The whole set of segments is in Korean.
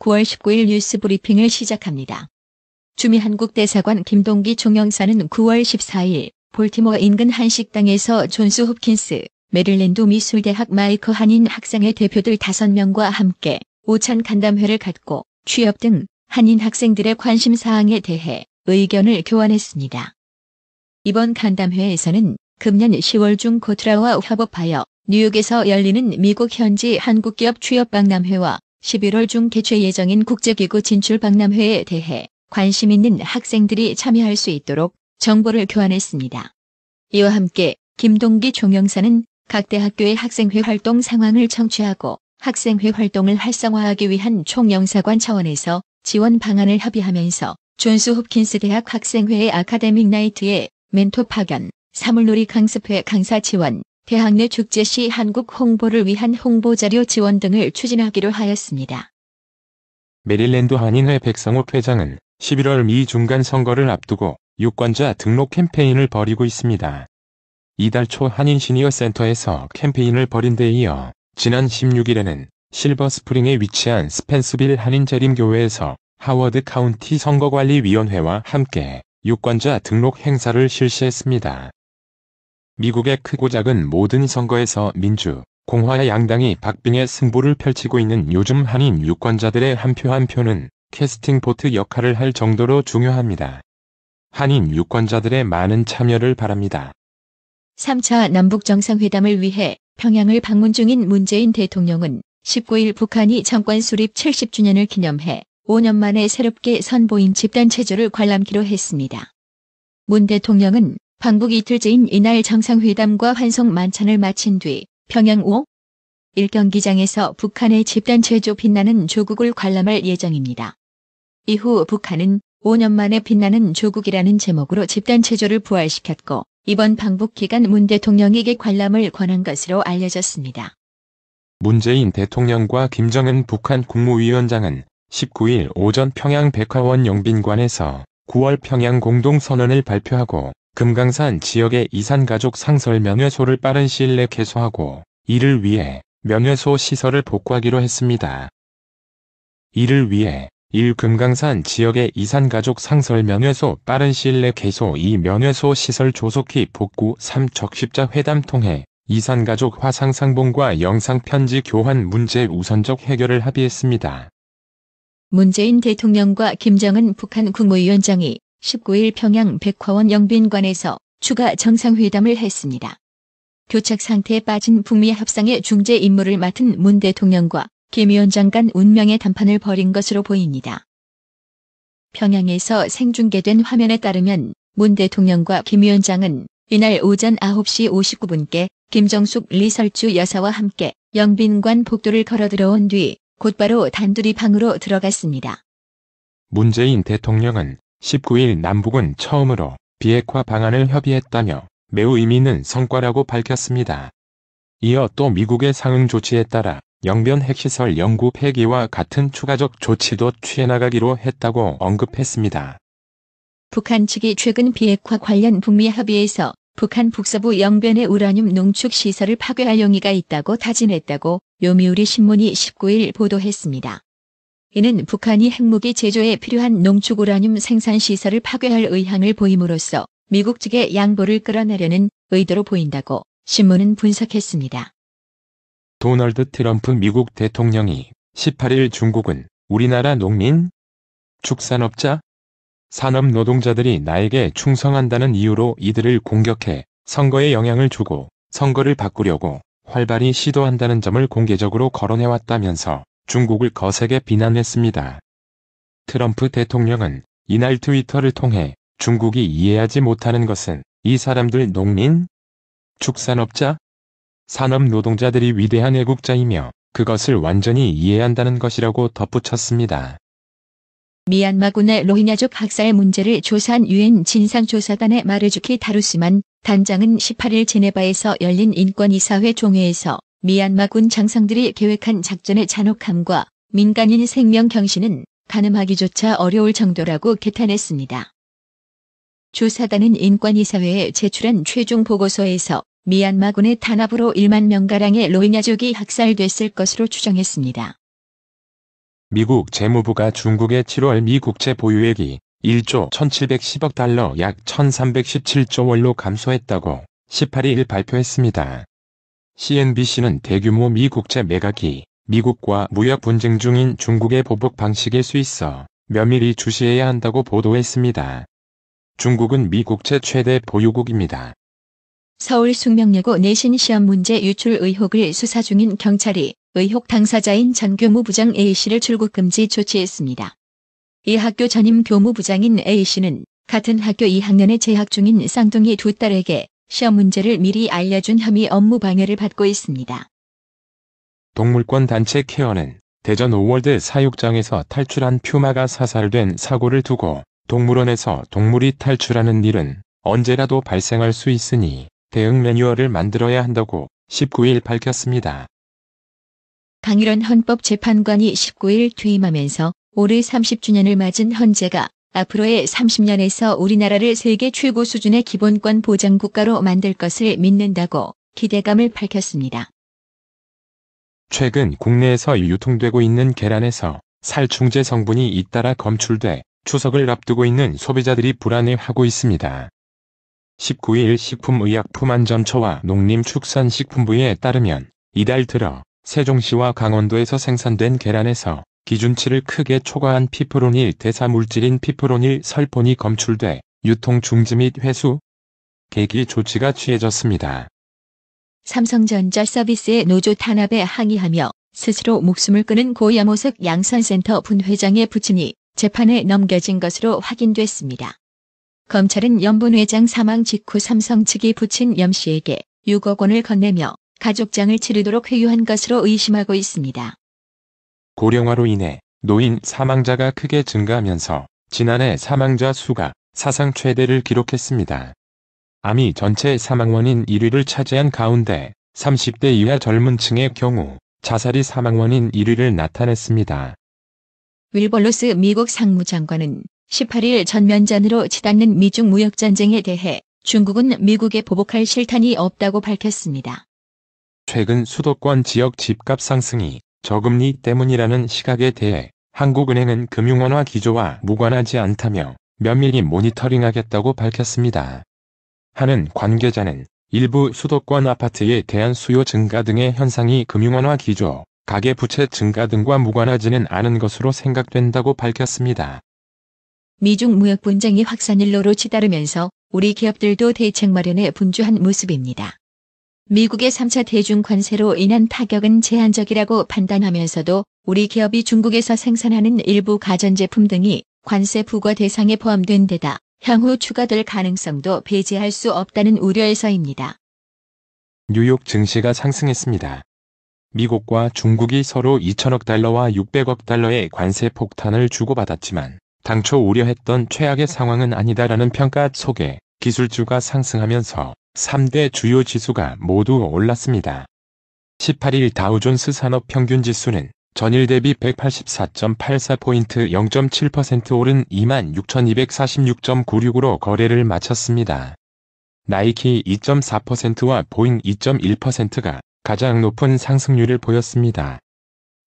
9월 19일 뉴스 브리핑을 시작합니다. 주미한국 대사관 김동기 총영사는 9월 14일 볼티모어 인근 한 식당에서 존스 홉킨스 메릴랜드 미술대학 마이커 한인 학생회 대표들 5명과 함께 오찬 간담회를 갖고 취업 등 한인 학생들의 관심사항에 대해 의견을 교환했습니다. 이번 간담회에서는 금년 10월 중 고트라와 협업하여 뉴욕에서 열리는 미국 현지 한국기업 취업 박람회와 11월 중 개최 예정인 국제기구 진출 박람회에 대해 관심 있는 학생들이 참여할 수 있도록 정보를 교환했습니다. 이와 함께 김동기 총영사는 각 대학교의 학생회 활동 상황을 청취하고 학생회 활동을 활성화하기 위한 총영사관 차원에서 지원 방안을 협의하면서 존스 홉킨스 대학 학생회의 아카데믹 나이트에 멘토 파견, 사물놀이 강습회 강사 지원, 대학 내 축제 시 한국 홍보를 위한 홍보자료 지원 등을 추진하기로 하였습니다. 메릴랜드 한인회 백성욱 회장은 11월 미 중간 선거를 앞두고 유권자 등록 캠페인을 벌이고 있습니다. 이달 초 한인 시니어 센터에서 캠페인을 벌인 데 이어 지난 16일에는 실버스프링에 위치한 스펜스빌 한인 재림교회에서 하워드 카운티 선거관리위원회와 함께 유권자 등록 행사를 실시했습니다. 미국의 크고 작은 모든 선거에서 민주, 공화 양당이 박빙의 승부를 펼치고 있는 요즘 한인 유권자들의 한 표 한 표는 캐스팅 보트 역할을 할 정도로 중요합니다. 한인 유권자들의 많은 참여를 바랍니다. 3차 남북정상회담을 위해 평양을 방문 중인 문재인 대통령은 19일 북한이 정권 수립 70주년을 기념해 5년 만에 새롭게 선보인 집단체조를 관람키로 했습니다. 문 대통령은 방북 이틀째인 이날 정상회담과 환송 만찬을 마친 뒤 평양 5.1 경기장에서 북한의 집단체조 빛나는 조국을 관람할 예정입니다. 이후 북한은 5년 만에 빛나는 조국이라는 제목으로 집단체조를 부활시켰고 이번 방북 기간 문 대통령에게 관람을 권한 것으로 알려졌습니다. 문재인 대통령과 김정은 북한 국무위원장은 19일 오전 평양 백화원 영빈관에서 9월 평양 공동선언을 발표하고 금강산 지역의 이산가족 상설 면회소를 빠른 시일 내 개소하고 이를 위해 면회소 시설을 복구하기로 했습니다. 이를 위해 1. 금강산 지역의 이산가족 상설 면회소 빠른 시일 내 개소 2. 면회소 시설 조속히 복구 3. 적십자 회담 통해 이산가족 화상상봉과 영상편지 교환 문제 우선적 해결을 합의했습니다. 문재인 대통령과 김정은 북한 국무위원장이 19일 평양 백화원 영빈관에서 추가 정상회담을 했습니다. 교착 상태에 빠진 북미 협상의 중재 임무를 맡은 문 대통령과 김 위원장 간 운명의談판을 벌인 것으로 보입니다. 평양에서 생중계된 화면에 따르면 문 대통령과 김 위원장은 이날 오전 9시 59분께 김정숙 리설주 여사와 함께 영빈관 복도를 걸어 들어온 뒤 곧바로 단둘이 방으로 들어갔습니다. 문재인 대통령은 19일 남북은 처음으로 비핵화 방안을 협의했다며 매우 의미 있는 성과라고 밝혔습니다. 이어 또 미국의 상응 조치에 따라 영변 핵시설 영구 폐기와 같은 추가적 조치도 취해나가기로 했다고 언급했습니다. 북한 측이 최근 비핵화 관련 북미 협의에서 북한 북서부 영변의 우라늄 농축 시설을 파괴할 용의가 있다고 타진했다고 요미우리 신문이 19일 보도했습니다. 이는 북한이 핵무기 제조에 필요한 농축 우라늄 생산 시설을 파괴할 의향을 보임으로써 미국 측의 양보를 끌어내려는 의도로 보인다고 신문은 분석했습니다. 도널드 트럼프 미국 대통령이 18일 중국은 우리나라 농민, 축산업자, 산업노동자들이 나에게 충성한다는 이유로 이들을 공격해 선거에 영향을 주고 선거를 바꾸려고 활발히 시도한다는 점을 공개적으로 거론해왔다면서 중국을 거세게 비난했습니다. 트럼프 대통령은 이날 트위터를 통해 중국이 이해하지 못하는 것은 이 사람들 농민, 축산업자, 산업노동자들이 위대한 애국자이며 그것을 완전히 이해한다는 것이라고 덧붙였습니다. 미얀마군의 로힝야족 학살 문제를 조사한 유엔 진상조사단의 마르주키 다루스만 단장은 18일 제네바에서 열린 인권이사회 종회에서 미얀마군 장성들이 계획한 작전의 잔혹함과 민간인 생명 경신은 가늠하기조차 어려울 정도라고 개탄했습니다. 조사단은 인권이사회에 제출한 최종 보고서에서 미얀마군의 탄압으로 1만 명가량의 로힝야족이 학살됐을 것으로 추정했습니다. 미국 재무부가 중국의 7월 미 국채 보유액이 1조 1,710억 달러 약 1,317조 원로 감소했다고 18일 발표했습니다. CNBC는 대규모 미 국채 매각이 미국과 무역 분쟁 중인 중국의 보복 방식일 수 있어 면밀히 주시해야 한다고 보도했습니다. 중국은 미 국채 최대 보유국입니다. 서울 숙명여고 내신 시험 문제 유출 의혹을 수사 중인 경찰이 의혹 당사자인 전 교무부장 A씨를 출국 금지 조치했습니다. 이 학교 전임 교무부장인 A씨는 같은 학교 2학년에 재학 중인 쌍둥이 두 딸에게 시험 문제를 미리 알려준 혐의 업무 방해를 받고 있습니다. 동물권 단체 케어는 대전 오월드 사육장에서 탈출한 퓨마가 사살된 사고를 두고 동물원에서 동물이 탈출하는 일은 언제라도 발생할 수 있으니 대응 매뉴얼을 만들어야 한다고 19일 밝혔습니다. 강일원 헌법재판관이 19일 퇴임하면서 올해 30주년을 맞은 헌재가 앞으로의 30년에서 우리나라를 세계 최고 수준의 기본권 보장 국가로 만들 것을 믿는다고 기대감을 밝혔습니다. 최근 국내에서 유통되고 있는 계란에서 살충제 성분이 잇따라 검출돼 추석을 앞두고 있는 소비자들이 불안해하고 있습니다. 19일 식품의약품안전처와 농림축산식품부에 따르면 이달 들어 세종시와 강원도에서 생산된 계란에서 기준치를 크게 초과한 피프로닐 대사물질인 피프로닐 설폰이 검출돼 유통 중지 및 회수, 계기 조치가 취해졌습니다. 삼성전자 서비스의 노조 탄압에 항의하며 스스로 목숨을 끊은 고 염호석 양산센터 분회장의 부친이 재판에 넘겨진 것으로 확인됐습니다. 검찰은 염 분회장 사망 직후 삼성 측이 부친 염 씨에게 6억 원을 건네며 가족장을 치르도록 회유한 것으로 의심하고 있습니다. 고령화로 인해 노인 사망자가 크게 증가하면서 지난해 사망자 수가 사상 최대를 기록했습니다. 암이 전체 사망 원인 1위를 차지한 가운데 30대 이하 젊은 층의 경우 자살이 사망 원인 1위를 나타냈습니다. 윌버 로스 미국 상무장관은 18일 전면전으로 치닫는 미중 무역전쟁에 대해 중국은 미국에 보복할 실탄이 없다고 밝혔습니다. 최근 수도권 지역 집값 상승이 저금리 때문이라는 시각에 대해 한국은행은 금융원화 기조와 무관하지 않다며 면밀히 모니터링하겠다고 밝혔습니다. 하는 관계자는 일부 수도권 아파트에 대한 수요 증가 등의 현상이 금융원화 기조, 가계부채 증가 등과 무관하지는 않은 것으로 생각된다고 밝혔습니다. 미중 무역 분쟁이 확산일로로 치달으면서 우리 기업들도 대책 마련에 분주한 모습입니다. 미국의 3차 대중 관세로 인한 타격은 제한적이라고 판단하면서도 우리 기업이 중국에서 생산하는 일부 가전제품 등이 관세 부과 대상에 포함된 데다 향후 추가될 가능성도 배제할 수 없다는 우려에서입니다. 뉴욕 증시가 상승했습니다. 미국과 중국이 서로 2천억 달러와 600억 달러의 관세 폭탄을 주고받았지만 당초 우려했던 최악의 상황은 아니다라는 평가 속에 기술주가 상승하면서 3대 주요 지수가 모두 올랐습니다. 18일 다우존스 산업평균지수는 전일 대비 184.84포인트 0.7% 오른 26,246.96으로 거래를 마쳤습니다. 나이키 2.4%와 보잉 2.1%가 가장 높은 상승률을 보였습니다.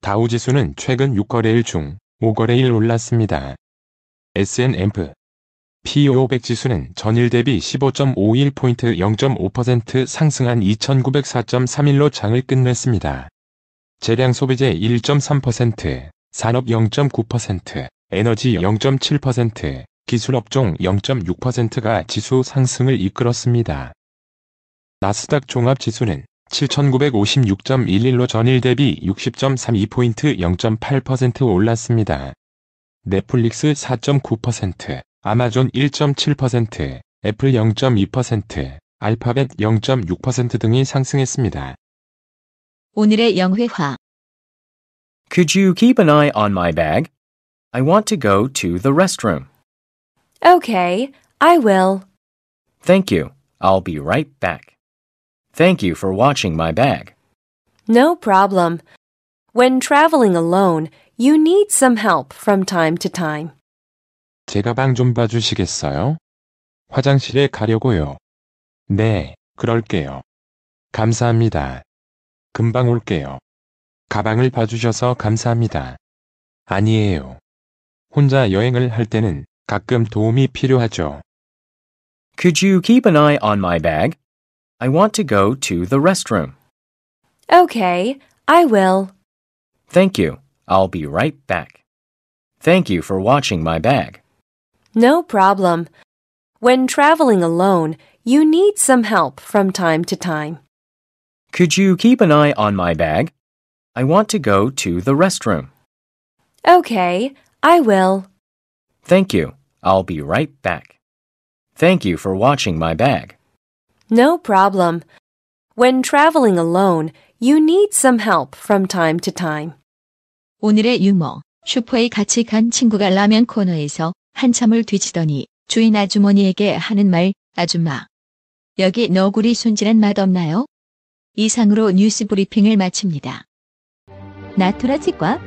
다우지수는 최근 6거래일 중 5거래일 올랐습니다. S&P 500 지수는 전일 대비 15.51포인트 0.5% 상승한 2,904.31로 장을 끝냈습니다. 재량 소비재 1.3%, 산업 0.9%, 에너지 0.7%, 기술업종 0.6%가 지수 상승을 이끌었습니다. 나스닥 종합지수는 7,956.11로 전일 대비 60.32포인트 0.8% 올랐습니다. 넷플릭스 4.9%, 아마존 1.7%, 애플 0.2%, 알파벳 0.6% 등이 상승했습니다. 오늘의 영회화. Could you keep an eye on my bag? I want to go to the restroom. Okay, I will. Thank you. I'll be right back. Thank you for watching my bag. No problem. When traveling alone, you need some help from time to time. 제 가방 좀 봐주시겠어요? 화장실에 가려고요. 네, 그럴게요. 감사합니다. 금방 올게요. 가방을 봐주셔서 감사합니다. 아니에요. 혼자 여행을 할 때는 가끔 도움이 필요하죠. Could you keep an eye on my bag? I want to go to the restroom. Okay, I will. Thank you. I'll be right back. Thank you for watching my bag. No problem. When traveling alone, you need some help from time to time. Could you keep an eye on my bag? I want to go to the restroom. Okay, I will. Thank you. I'll be right back. Thank you for watching my bag. No problem. When traveling alone, you need some help from time to time. 오늘의 유머. 슈퍼에 같이 간 친구가 라면 코너에서 한참을 뒤지더니 주인 아주머니에게 하는 말, 아줌마. 여기 너구리 손질한 맛 없나요? 이상으로 뉴스 브리핑을 마칩니다. 나투라 치과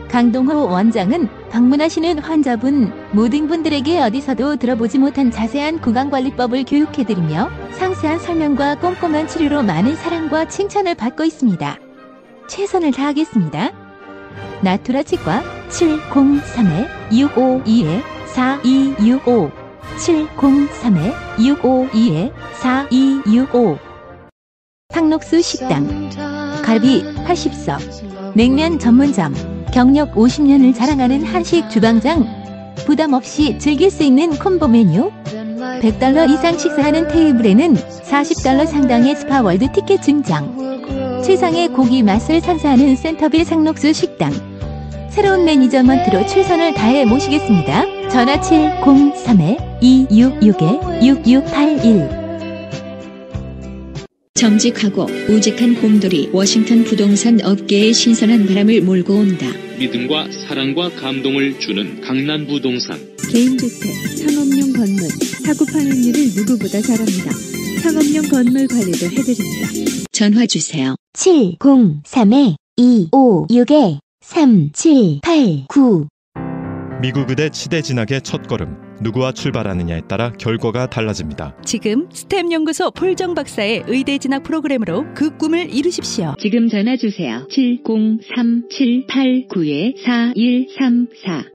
강동호 원장은 방문하시는 환자분 모든 분들에게 어디서도 들어보지 못한 자세한 구강관리법을 교육해드리며 상세한 설명과 꼼꼼한 치료로 많은 사랑과 칭찬을 받고 있습니다. 최선을 다하겠습니다. 나투라 치과 703-652-4265 703-652-4265 상록수 식당 갈비 80석 냉면 전문점 경력 50년을 자랑하는 한식 주방장 부담 없이 즐길 수 있는 콤보 메뉴 $100 이상 식사하는 테이블에는 $40 상당의 스파월드 티켓 증정 최상의 고기 맛을 선사하는 센터빌 상록수 식당 새로운 매니저먼트로 최선을 다해 모시겠습니다. 전화 703-266-6681 정직하고 우직한 곰돌이 워싱턴 부동산 업계에 신선한 바람을 몰고 온다. 믿음과 사랑과 감동을 주는 강남부동산. 개인주택, 상업용 건물, 사고 판매율을 누구보다 잘합니다. 상업용 건물 관리도 해드립니다. 전화 주세요. 703-256-3789 미국 의대 치대 진학의 첫걸음. 누구와 출발하느냐에 따라 결과가 달라집니다. 지금 스템 연구소 폴정 박사의 의대 진학 프로그램으로 그 꿈을 이루십시오. 지금 전화 주세요. 703-789-4134